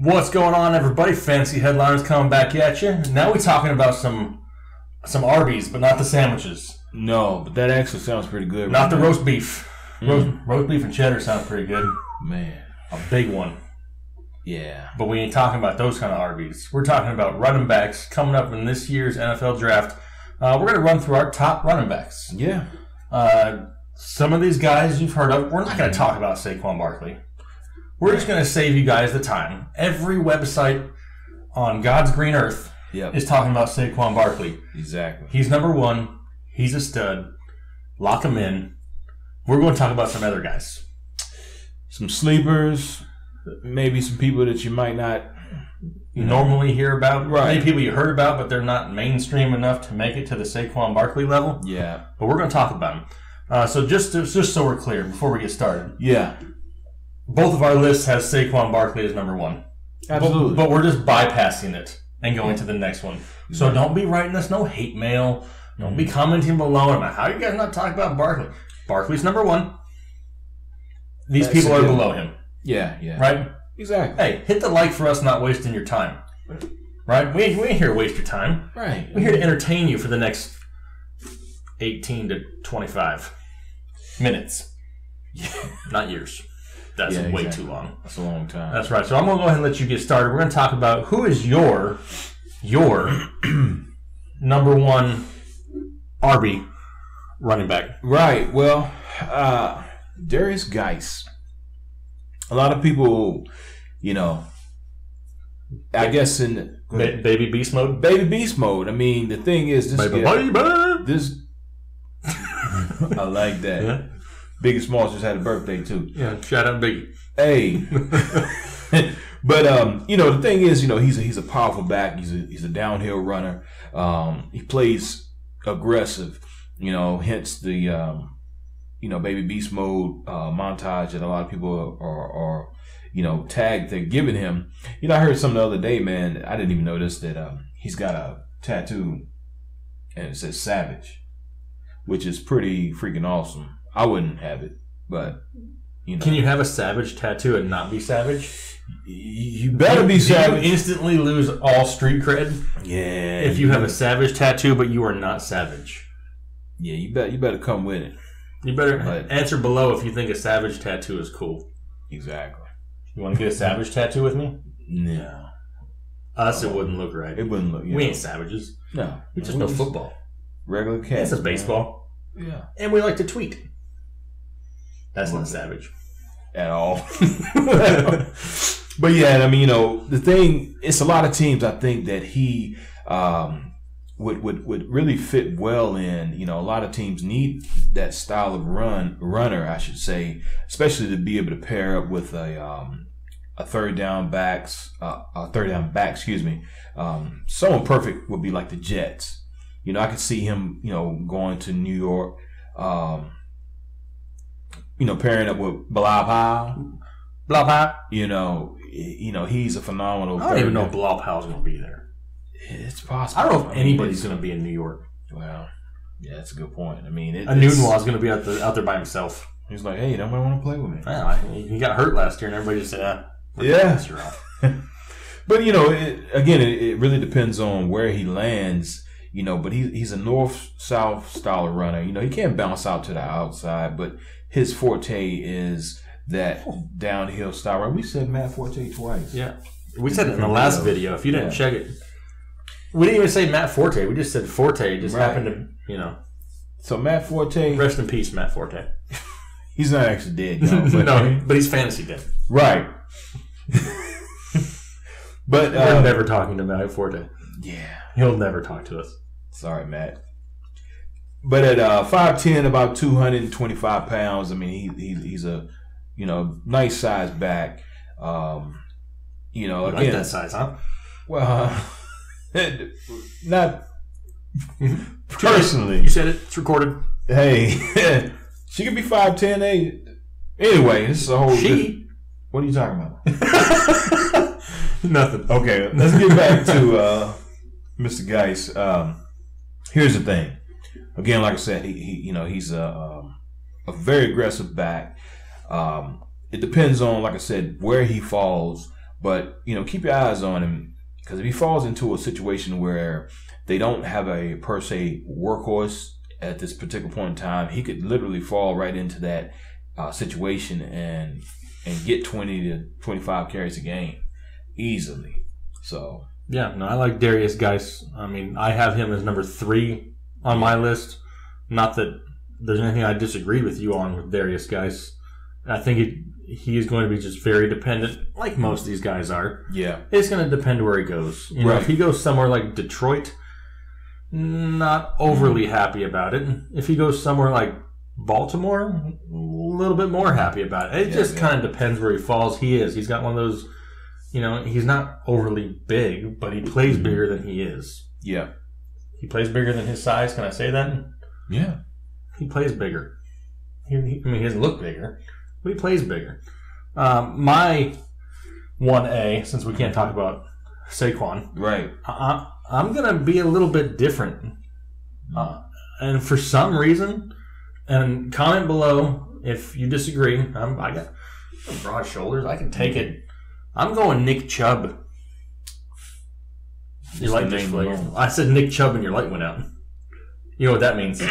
What's going on, everybody? Fantasy Headliners coming back at you. Now we're talking about some Arby's, but not the sandwiches. No, but that actually sounds pretty good. Not the roast beef. Roast beef and cheddar sounds pretty good. Man. A big one. Yeah. But we ain't talking about those kind of Arby's. We're talking about running backs coming up in this year's NFL draft. We're going to run through our top running backs. Yeah. Some of these guys you've heard of. We're not going to talk about Saquon Barkley. We're just going to save you guys the time. Every website on God's green earth is talking about Saquon Barkley. Exactly. He's number one. He's a stud. Lock him in. We're going to talk about some other guys. Some sleepers. Maybe some people that you might not normally hear about. Right. Maybe people you heard about, but they're not mainstream enough to make it to the Saquon Barkley level. Yeah. But we're going to talk about him. So just so we're clear before we get started. Yeah. Both of our lists have Saquon Barkley as number one. Absolutely. But we're just bypassing it and going to the next one. So don't be writing us no hate mail. Don't be commenting below. I'm like, how are you guys not talking about Barkley? Barkley's number one. These people are below him. Yeah, yeah. Right? Exactly. Hey, hit the like for us not wasting your time. Right? We ain't here to waste your time. Right. We're here to entertain you for the next 18 to 25 minutes. Not years. That's way too long. That's a long time. That's right. So I'm going to go ahead and let you get started. We're going to talk about who is your number one RB running back. Right. Well, Derrius Guice. A lot of people, I guess in baby beast mode. Baby beast mode. I mean, the thing is, this. I like that. Yeah. Biggie Smalls just had a birthday too. Yeah, shout out Biggie. Hey, but the thing is, he's a powerful back. He's a downhill runner. He plays aggressive. Hence the baby beast mode montage that a lot of people are tagged. They're giving him. I heard something the other day, man. I didn't even notice that he's got a tattoo and it says Savage, which is pretty freaking awesome. I wouldn't have it, but Can you have a Savage tattoo and not be Savage? You better be Savage. You instantly lose all street cred. Yeah. If you have a Savage tattoo, but you are not Savage. Yeah, you better come with it. You better answer below if you think a Savage tattoo is cool. Exactly. You want to get a Savage tattoo with me? No. Us, it wouldn't look right. It wouldn't look. We ain't savages. No. We just know football. Regular cats. This is baseball. Yeah. And we like to tweet. That's not savage. At all. But yeah, I mean, the thing, it's a lot of teams I think that he would really fit well in. A lot of teams need that style of runner, I should say, especially to be able to pair up with a third down back, excuse me. Someone perfect would be like the Jets. I could see him, going to New York, pairing up with Bilal Powell. He's a phenomenal. I don't even know if Bilal Powell's going to be there. It's possible. I don't know if anybody's going to be in New York. Well, yeah, that's a good point. I mean, Newtonwall's going to be out there by himself. He's like, hey, nobody want to play with me. Yeah, he got hurt last year, and everybody just said, yeah. But it really depends on where he lands. But he's a north-south style of runner. He can't bounce out to the outside, but his forte is that downhill style run. We said Matt Forte twice. Yeah. We said it in the last video. If you didn't check it. We didn't even say Matt Forte. We just said Forte. It just happened to, So Matt Forte. Rest in peace, Matt Forte. He's not actually dead, but no, but he's fantasy dead. Right. But we're never talking to Matt Forte. Yeah. He'll never talk to us. Sorry, Matt. But at 5'10", about 225 pounds, I mean, he's a nice size back. You like that size, huh? Well, not personally. You said it. It's recorded. Hey, she could be 5'10". Hey, anyway, this is a whole. What are you talking about? Nothing. Okay, let's get back to Mr. Guice. Here's the thing. Again, like I said, he's a very aggressive back. It depends on, like I said, where he falls. But, keep your eyes on him, because if he falls into a situation where they don't have a, per se, workhorse at this particular point in time, he could literally fall right into that situation and get 20 to 25 carries a game easily. So yeah, no, I like Derrius Guice. I mean, I have him as number 3 on my list. Not that there's anything I disagree with you on with Derrius Guice. I think he is going to be just very dependent, like most of these guys are. Yeah, it's going to depend where he goes. You know, if he goes somewhere like Detroit, not overly happy about it. If he goes somewhere like Baltimore, a little bit more happy about it. It just kind of depends where he falls. He's got one of those, he's not overly big, but he plays bigger than he is. Yeah. He plays bigger than his size. Can I say that? Yeah. He plays bigger. He doesn't look bigger, but he plays bigger. My 1A, since we can't talk about Saquon. Right. I'm going to be a little bit different. And for some reason, and comment below if you disagree. I got broad shoulders. I can take it. I'm going Nick Chubb. Your light just flared. I said Nick Chubb and your light went out. You know what that means?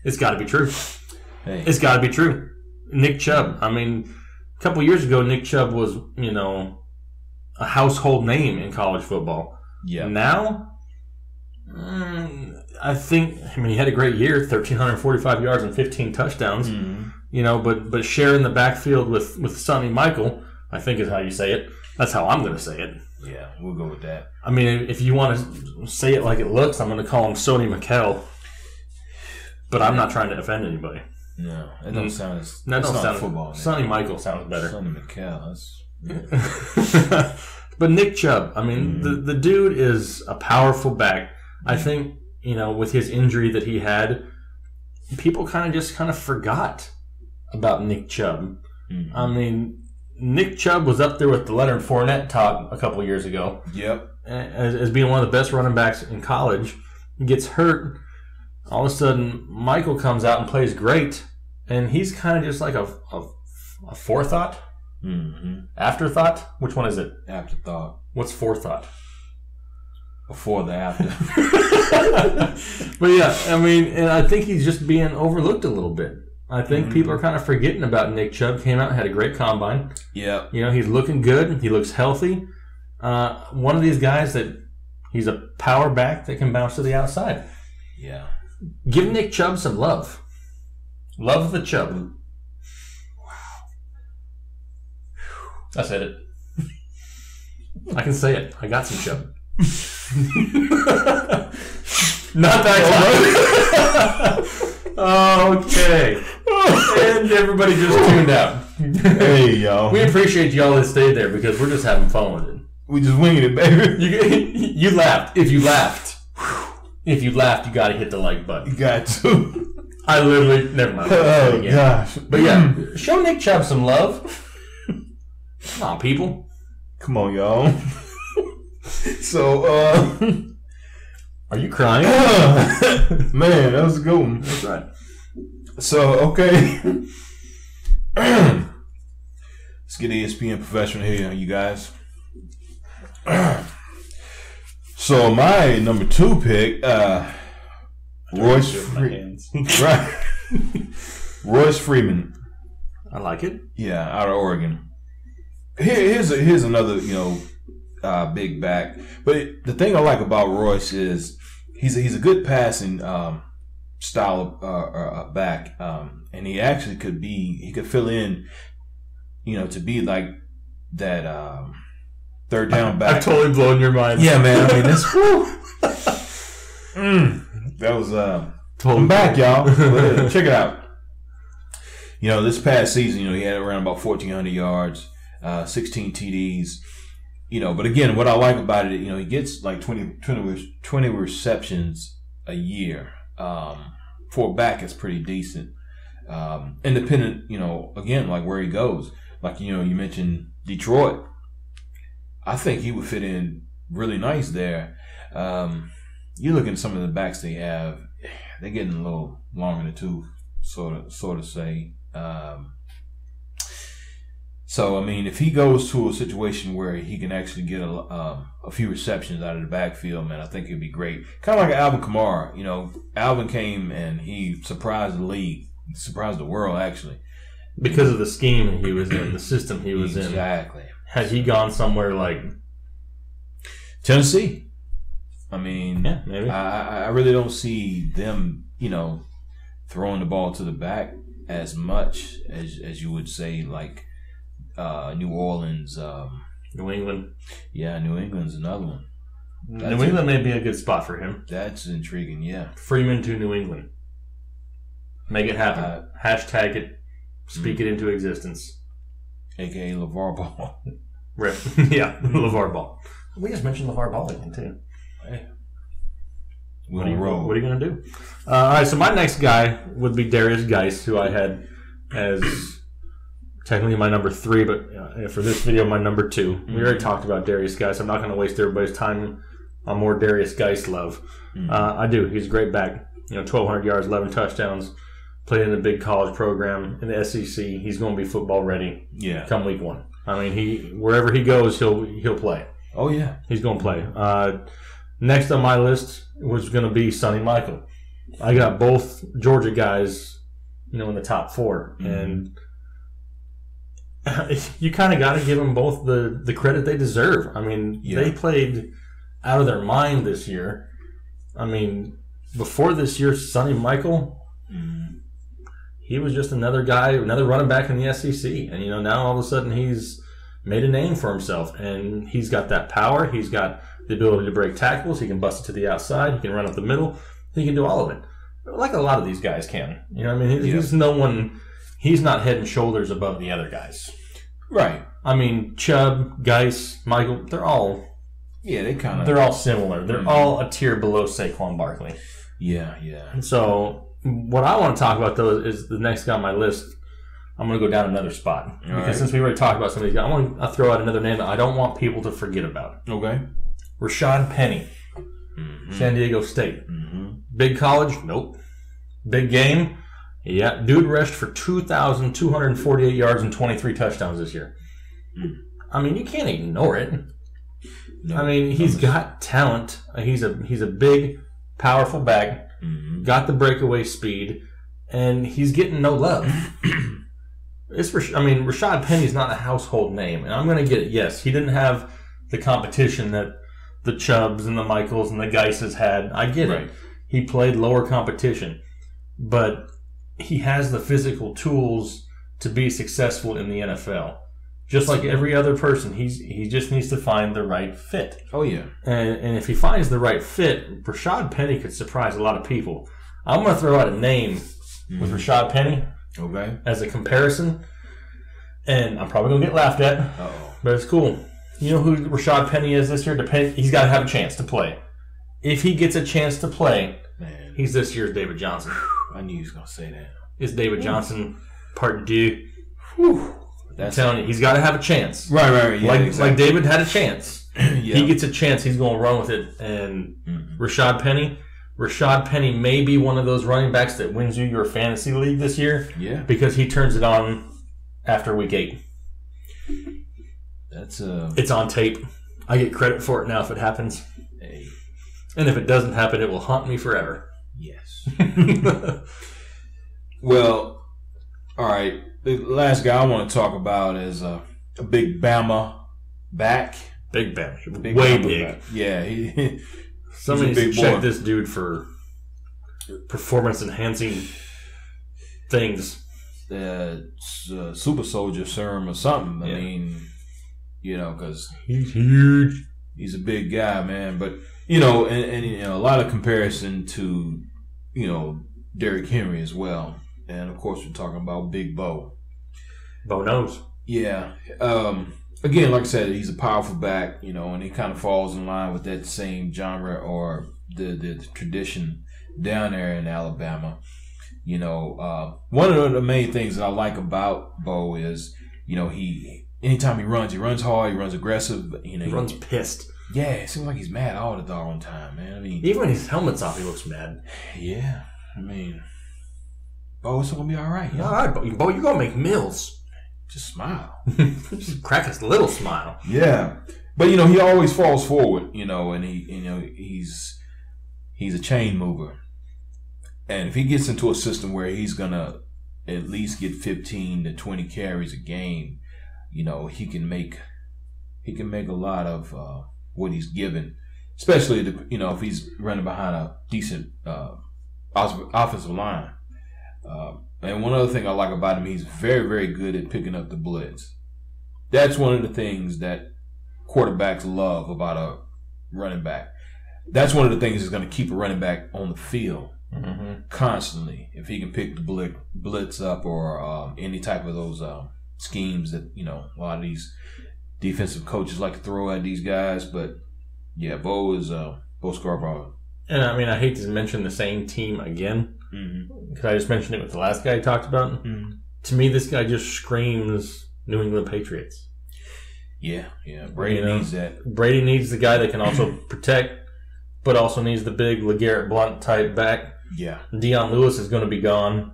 It's got to be true. Hey. It's got to be true. Nick Chubb. I mean, a couple years ago, Nick Chubb was, a household name in college football. Yeah. Now, I think, he had a great year, 1,345 yards and 15 touchdowns. Mm-hmm. But sharing the backfield with Sonny Michael, I think is how you say it. That's how I'm going to say it. Yeah, we'll go with that. I mean, if you want to say it like it looks, I'm going to call him Sonny Mikel. But I'm not trying to offend anybody. No, it don't sound as football. Sonny Michael sounds better. Sonny Mikel, But Nick Chubb, the dude is a powerful back. I think, with his injury that he had, people kind of forgot about Nick Chubb. Mm-hmm. Nick Chubb was up there with the Leonard Fournette talk a couple years ago. Yep. As being one of the best running backs in college. He gets hurt. All of a sudden, Michael comes out and plays great. And he's kind of just like a forethought. Mm-hmm. Afterthought? Which one is it? Afterthought. What's forethought? Before the after. But yeah, and I think he's just being overlooked a little bit. I think people are kind of forgetting about Nick Chubb. Came out and had a great combine. Yeah. He's looking good. He looks healthy. One of these guys he's a power back that can bounce to the outside. Yeah. Give Nick Chubb some love. Love the Chubb. I said it. I can say it. I got some Chubb. Not that time. Okay. And everybody just tuned out. Hey, y'all. We appreciate y'all that stayed there because we're just having fun with it. We just winging it, baby. You laughed. If you laughed, you got to hit the like button. You got to. I literally, never mind. Oh, gosh. But yeah, show Nick Chubb some love. Come on, people. Come on, y'all. So, are you crying? Man, that was a good one. That's right. So, okay. Let's get ESPN professional here, you guys. So, my number 2 pick, Royce Freeman. Right. Royce Freeman. I like it. Yeah, out of Oregon. Here's another, big back. But the thing I like about Royce is he's a good passing style of back, and he actually could fill in, to be like that third down back. I've totally blown your mind. Yeah, man. That's that was totally I'm back, y'all. Check it out. This past season, he had around about 1,400 yards. 16 TDs, but again, what I like about it, he gets like 20 receptions a year. For a back, it's pretty decent. Independent, again, like where he goes. Like, you mentioned Detroit. I think he would fit in really nice there. You look at some of the backs they have, they're getting a little long in the tooth, sort of say. So, I mean, if he goes to a situation where he can actually get a few receptions out of the backfield, man, I think it'd be great. Kind of like Alvin Kamara. You know, Alvin came and he surprised the league, surprised the world, actually. Because of the scheme he was in, the system he was in. Exactly. Had he gone somewhere like Tennessee, I mean, yeah, maybe. I really don't see them, you know, throwing the ball to the back as much as you would say like New Orleans, New England. Yeah, New England's another one. New England may be a good spot for him. That's intriguing, yeah. Freeman to New England. Make it happen. Hashtag it. Speak it into existence. AKA LeVar Ball. Right. Yeah, LeVar Ball. We just mentioned LeVar Ball again, too. Hey. What are you going to do? All right, so my next guy would be Derrius Guice, who I had as technically my number 3, but for this video, my number 2. We already talked about Derrius Guice. I'm not going to waste everybody's time on more Derrius Guice love. I do. He's a great back. 1,200 yards, 11 touchdowns. Played in a big college program in the SEC. He's going to be football ready. Yeah. Come week 1. I mean, wherever he goes, he'll play. Oh yeah, he's going to play. Next on my list was going to be Sonny Michael. I got both Georgia guys, in the top 4, and you kind of got to give them both the credit they deserve. I mean, they played out of their mind this year. I mean, before this year, Sonny Michael. He was just another guy, another running back in the SEC. And, now all of a sudden he's made a name for himself. And he's got that power. He's got the ability to break tackles. He can bust it to the outside. He can run up the middle. He can do all of it. Like a lot of these guys can. He's he's not head and shoulders above the other guys. Right. I mean, Chubb, Guice, Michael, they're all... Yeah, they're all similar. They're all a tier below Saquon Barkley. Yeah, yeah. And so... What I want to talk about, though, is the next guy on my list. I'm going to go down another spot. Because since we already talked about some of these guys, I want to throw out another name that I don't want people to forget about. Okay. Rashad Penny. San Diego State. Big college? Nope. Big game? Yeah. Dude rushed for 2,248 yards and 23 touchdowns this year. I mean, you can't ignore it. No, I mean, he's got talent. He's a big, powerful back. Got the breakaway speed, and he's getting no love. Rashad Penny's not a household name, and I'm going to get it. Yes, he didn't have the competition that the Chubbs and the Michaels and the Guices had. I get it. He played lower competition, but he has the physical tools to be successful in the NFL. Just like every other person, he just needs to find the right fit. Oh, yeah. And if he finds the right fit, Rashad Penny could surprise a lot of people. I'm going to throw out a name with Rashad Penny as a comparison. And I'm probably going to get laughed at, but it's cool. You know who Rashad Penny is this year? He's got to have a chance to play. If he gets a chance to play, he's this year's David Johnson. I knew he was going to say that. It's David Johnson, part 2. I'm telling you, he's got to have a chance. Right. Yeah, like David had a chance. He gets a chance, he's going to run with it. And Rashad Penny may be one of those running backs that wins you your fantasy league this year. Yeah. Because he turns it on after week 8. It's on tape. I get credit for it now if it happens. Hey. And if it doesn't happen, it will haunt me forever. Yes. Well, all right. The last guy I want to talk about is a big Bama back. Big Bama. Way big. Back. Yeah. Somebody needs to check this dude for performance-enhancing things. Super soldier serum or something. I mean, because he's huge. He's a big guy, man. But, and a lot of comparison to, Derrick Henry as well. And, of course, we're talking about Big Bo. Bo knows. Yeah. Again, like I said, he's a powerful back, and he kind of falls in line with that same genre or the tradition down there in Alabama. One of the main things that I like about Bo is, anytime he runs hard, he runs aggressive. He runs pissed. Yeah, it seems like he's mad all the doggone time, man. I mean, even when his helmet's off, he looks mad. Yeah, I mean, Bo, it's gonna be all right. All right, Bo, you're gonna make mills. just smile. Just crack a little smile. Yeah. But, you know, he always falls forward, you know, and he's a chain mover. And if he gets into a system where he's going to at least get 15 to 20 carries a game, you know, he can make a lot of what he's given, especially, you know, if he's running behind a decent offensive line. And one other thing I like about him, he's very, very good at picking up the blitz. That's one of the things that quarterbacks love about a running back. That's one of the things that's going to keep a running back on the field constantly. If he can pick the blitz up or any type of those schemes that, you know, a lot of these defensive coaches like to throw at these guys. But, yeah, Bo Scarbrough. And, I mean, I hate to mention the same team again because I just mentioned it with the last guy I talked about. To me, this guy just screams New England Patriots. Yeah. Brady needs that. Brady needs the guy that can also protect, but also needs the big LeGarrette Blount type back. Yeah. Deion Lewis is going to be gone.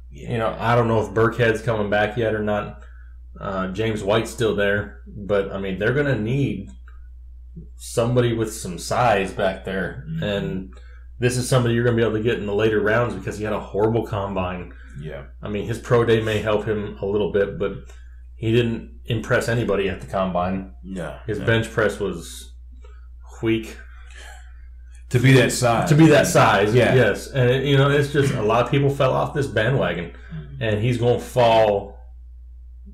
Yeah. You know, I don't know if Burkhead's coming back yet or not. James White's still there, but I mean, they're going to need somebody with some size back there, and this is somebody you're going to be able to get in the later rounds because he had a horrible combine. Yeah. I mean, his pro day may help him a little bit, but he didn't impress anybody at the combine. No. His bench press was weak. To be that size. Yeah. Yes. And, you know, it's just a lot of people fell off this bandwagon, and he's going to fall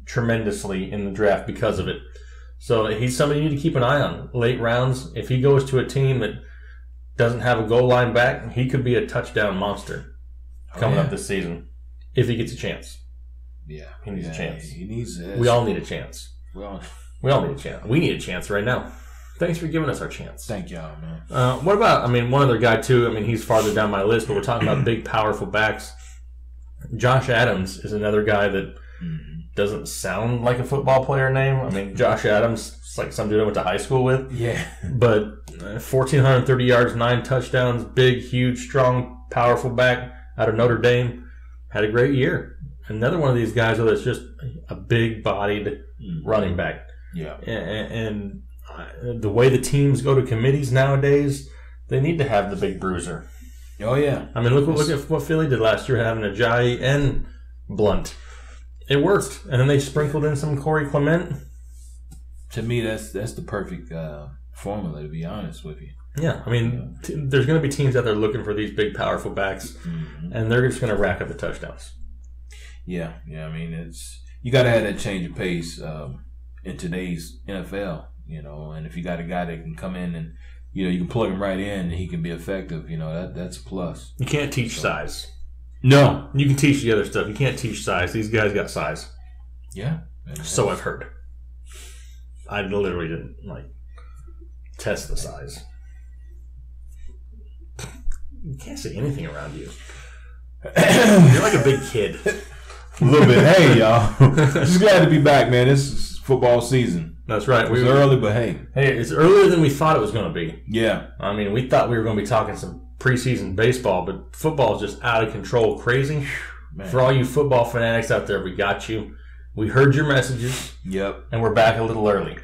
tremendously in the draft because of it. So he's somebody you need to keep an eye on. Late rounds, if he goes to a team that doesn't have a goal line back, he could be a touchdown monster coming up this season if he gets a chance. Yeah. He needs a chance. He needs it. We all need a chance. We all need a chance. We need a chance right now. Thanks for giving us our chance. Thank y'all, man. What about, I mean, one other guy, too. I mean, he's farther down my list, but we're talking about big, powerful backs. Josh Adams is another guy that doesn't sound like a football player name. I mean, Josh Adams is like some dude I went to high school with. Yeah. But 1,430 yards, 9 touchdowns, big, huge, strong, powerful back out of Notre Dame. Had a great year. Another one of these guys, though, that's just a big-bodied running back. Yeah. And the way the teams go to committees nowadays, they need to have the big bruiser. Oh, yeah. I mean, look at what Philly did last year, having Ajayi and Blunt. It worked. And then they sprinkled in some Corey Clement. To me, that's the perfect formula, to be honest with you. Yeah. I mean, there's going to be teams out there looking for these big, powerful backs, and they're just going to rack up the touchdowns. Yeah. I mean, you got to have that change of pace in today's NFL, you know, and if you got a guy that can come in and, you know, you can plug him right in and he can be effective, you know, that's a plus. You can't teach size. No. You can teach the other stuff. You can't teach size. These guys got size. Yeah. So I've heard. I literally didn't, test the size. You can't say anything around you. You're like a big kid. A little bit. Hey, y'all. Just glad to be back, man. This is football season. That's right. It was early, but hey. Hey, it's earlier than we thought it was going to be. Yeah. I mean, we thought we were going to be talking some preseason baseball, but football is just out of control, crazy. Man. For all you football fanatics out there, we got you. We heard your messages. Yep. And we're back a little early.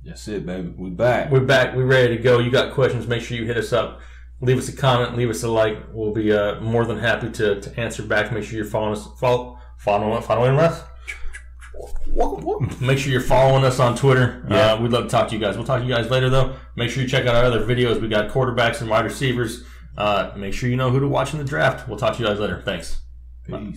That's it, baby. We're back. We're back. We're ready to go. You got questions, make sure you hit us up. Leave us a comment. Leave us a like. We'll be more than happy to answer back. Make sure you're following us. Following us? Make sure you're following us on Twitter. Yeah. We'd love to talk to you guys. We'll talk to you guys later, though. Make sure you check out our other videos. We got quarterbacks and wide receivers. Make sure you know who to watch in the draft. We'll talk to you guys later. Thanks. Peace. Bye.